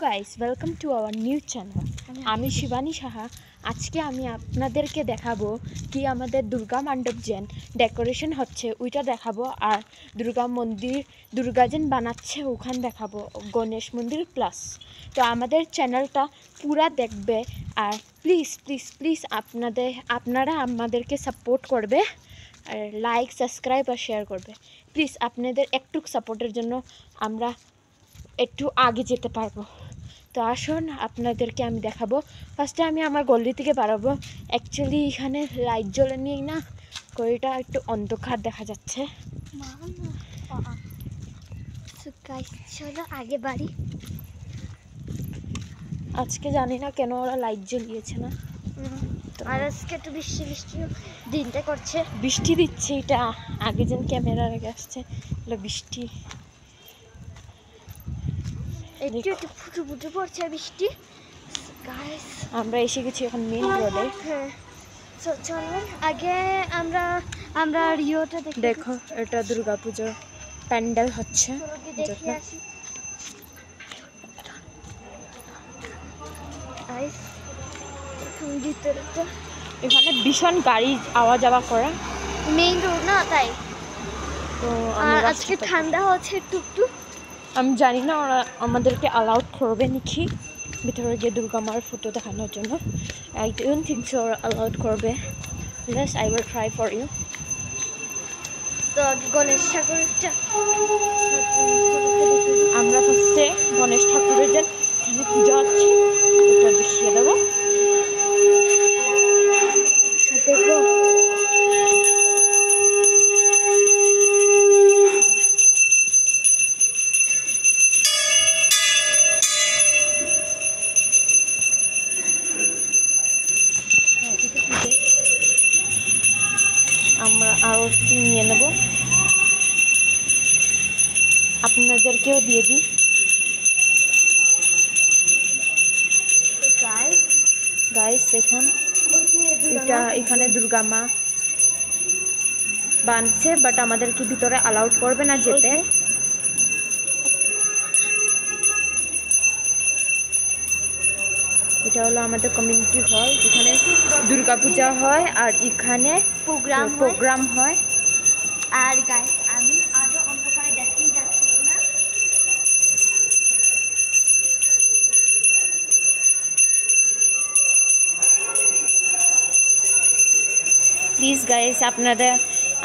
Guys welcome to our new channel. আমি শিবানী সাহা। আজকে আমি আপনাদেরকে দেখাবো কি আমাদের দুর্গা মণ্ডপ যেন ডেকোরেশন হচ্ছে ওইটা দেখাবো, আর দুর্গা যেন বানাচ্ছে ওখানে দেখাবো, গণেশ মন্দির প্লাস। তো আমাদের চ্যানেলটা পুরা দেখবে, আর প্লিজ প্লিজ প্লিজ আপনারা আমাদেরকে সাপোর্ট করবে, আর লাইক সাবস্ক্রাইব আর শেয়ার করবে। প্লিজ আপনাদের একটু সাপোর্টের জন্য আমরা একটু আগে যেতে পারবো। তো আসুন আপনাদেরকে আমি দেখাবো। ফার্স্টে আমি আমার গলি থেকে বাড়াবো। অ্যাকচুয়ালি এখানে লাইট জ্বলে নিয়ে না, গলিটা একটু অন্ধকার দেখা যাচ্ছে। চলো আগে বাড়ি। আজকে জানি না কেন ওরা লাইট জ্বলিয়েছে না, আর আজকে একটু বৃষ্টি দিনটা করছে, বৃষ্টি দিচ্ছে। এটা আগে যেন ক্যামেরার আগে আসছে, এগুলো বৃষ্টি একটু একটু ফুটু ফুটু পড়ছে বৃষ্টি। গাইস আমরা এসে গেছি এখন মেইন রোডে। হ্যাঁ চলো আগে আমরা রিওটা দেখো এটা দুর্গাপুজোর প্যান্ডেল হচ্ছে। দেখে আসি। গাইস ভিতরটা এখানে ভীষণ গাড়ি আওয়া যাওয়া করে, মেইন রোড না, তাই তো আজকে ঠান্ডা হচ্ছে টুকটুক। আমি জানি না ওরা আমাদেরকে অ্যালাউড করবে নাকি ভিতরে গিয়ে দুর্গা মার ফটো দেখানোর জন্য। আই ডোন্ট থিঙ্ক সো ওরা অ্যালাউড করবে। Yes, I will try for you. তো গণেশ ঠাকুরটা আমরা ফার্স্টে গণেশ ঠাকুরের যে এখানে পূজা হচ্ছে ওটা দেখিয়ে দেবো। দেখবো আমরা আরতি নিয়ে নেব, আপনাদেরকেও দিয়ে দিই। গাইস দেখুন, এখানে দুর্গা মা বানছে, বাট আমাদেরকে ভিতরে অ্যালাউড করবে না যেতে। এটা হলো আমাদের কমিউনিটি হল, যেখানে দুর্গা পূজা হয় আর এখানে প্রোগ্রাম হয়। আর গাইস আমি আজও অন্ধকারে দেখতেই যাচ্ছিল না। প্লিজ গাইস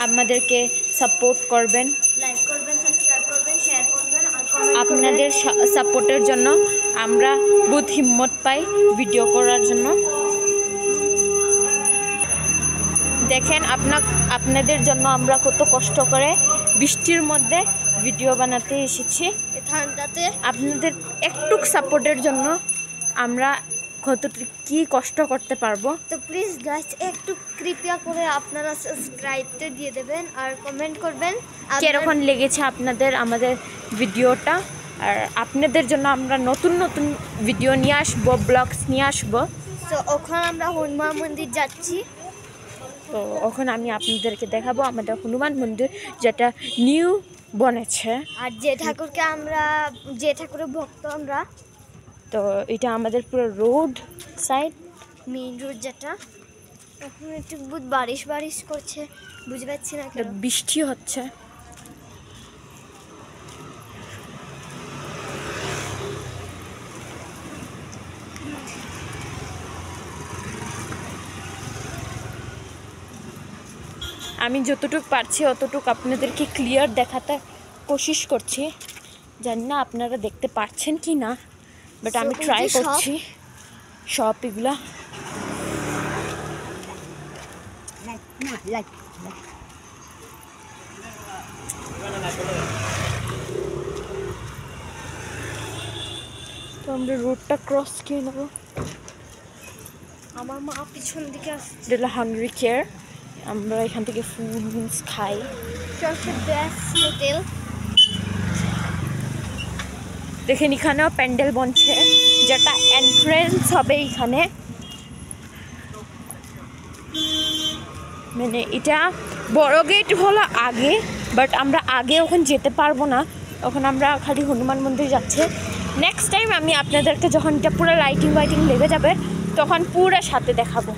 আমাদেরকে সাপোর্ট করবেন, লাইক করবেন, সাবস্ক্রাইব করবেন, শেয়ার করবেন, আর আপনাদের সাপোর্টের জন্য আমরা বহুত হিম্মত পাই ভিডিও করার জন্য। দেখেন আপনাদের জন্য আমরা কত কষ্ট করে বৃষ্টির মধ্যে ভিডিও বানাতে এসেছি। ঠান্ডাতে আপনাদের একটু সাপোর্টের জন্য আমরা কি কষ্ট করতে পারবো। তো প্লিজ গাইস একটু কৃপা করে আপনারা সাবস্ক্রাইবটা দিয়ে দেবেন আর কমেন্ট করবেন কিরকম লেগেছে আপনাদের আমাদের ভিডিওটা। আর আপনাদের জন্য আমরা নতুন নতুন ভিডিও নিয়ে আসবো, ব্লগস নিয়ে আসবো। তো ওখানে আমরা হনুমান মন্দির যাচ্ছি, তো ওখানে আমি আপনাদেরকে দেখাবো আমাদের হনুমান মন্দির, যেটা নিউ বনেছে। আর যে ঠাকুরের ভক্ত আমরা। তো এটা আমাদের পুরো রোড সাইড, মেইন রোড যেটা। এখন একটু বহুত বারিশ করছে, বুঝতে পারছি না কেন। বৃষ্টি হচ্ছে। আমি যতটুকু পারছি অতটুকু আপনাদেরকে ক্লিয়ার দেখাতে কোশিশ করছি। জানি না আপনারা দেখতে পাচ্ছেন কি না, বাট আমি ট্রাই করছি। সব এগুলা তো আমরা রোডটা ক্রস করে নেবো। আমার মা পিছন দিকে আসছে। এটা হাংরি কেয়ার, আমরা এখান থেকে ফুড খাই। Best hotel. দেখেন এখানেও প্যান্ডেল বনছে, যেটা এন্ট্রেন্স হবে এখানে। মানে এটা বড় গেট হলো আগে, বাট আমরা আগে ওখানে যেতে পারবো না। ওখানে আমরা খালি হনুমান মন্দির যাচ্ছে, নেক্সট টাইম আমি আপনাদেরকে যখন এটা পুরো লাইটিং ওয়াইটিং লেগে যাবে তখন পুরো সাথে দেখাবো,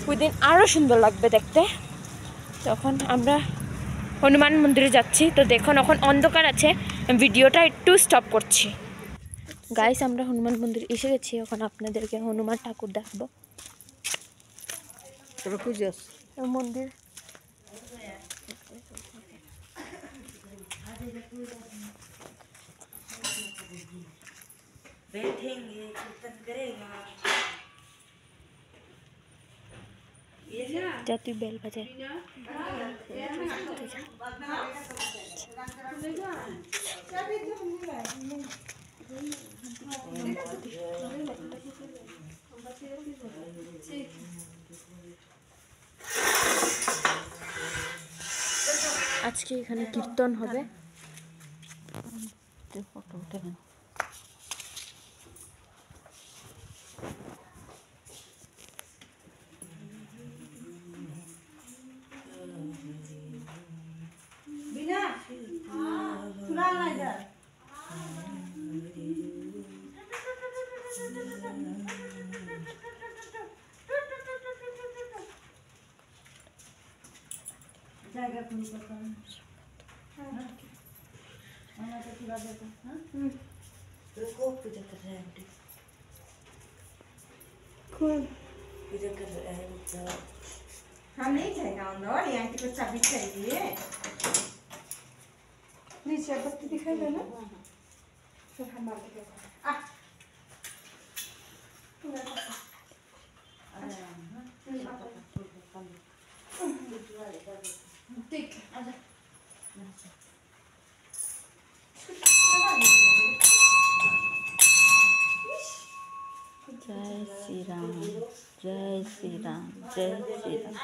ওই দিন আরও সুন্দর লাগবে দেখতে। তখন আমরা হনুমান মন্দিরে যাচ্ছি, তো দেখুন এখন অন্ধকার আছে, ভিডিওটা একটু স্টপ করছি। গাইস আমরা হনুমান মন্দির এসে গেছি, এখন আপনাদেরকে হনুমান ঠাকুর দেখাবো। মন্দির बैठेंगे कीर्तन करेगा যা তুই বেল বাজায়। আজকে এখানে কীর্তন হবে। फोटो उठे बिना चुरा ना इधर जाएगा कोई पता नहीं आना तो चुरा देता हां रुको पूजा कर रहे हैं कौन पूजा कर रहे हैं बच्चा हम नहीं जाएगा अंदर, यहाँ की तो चाबी चाहिए। नीचे बत्ती दिखाई दे ना, फिर हम आगे देखो। ठीक है, आजा। जय श्री राम जय श्री राम जय श्री राम।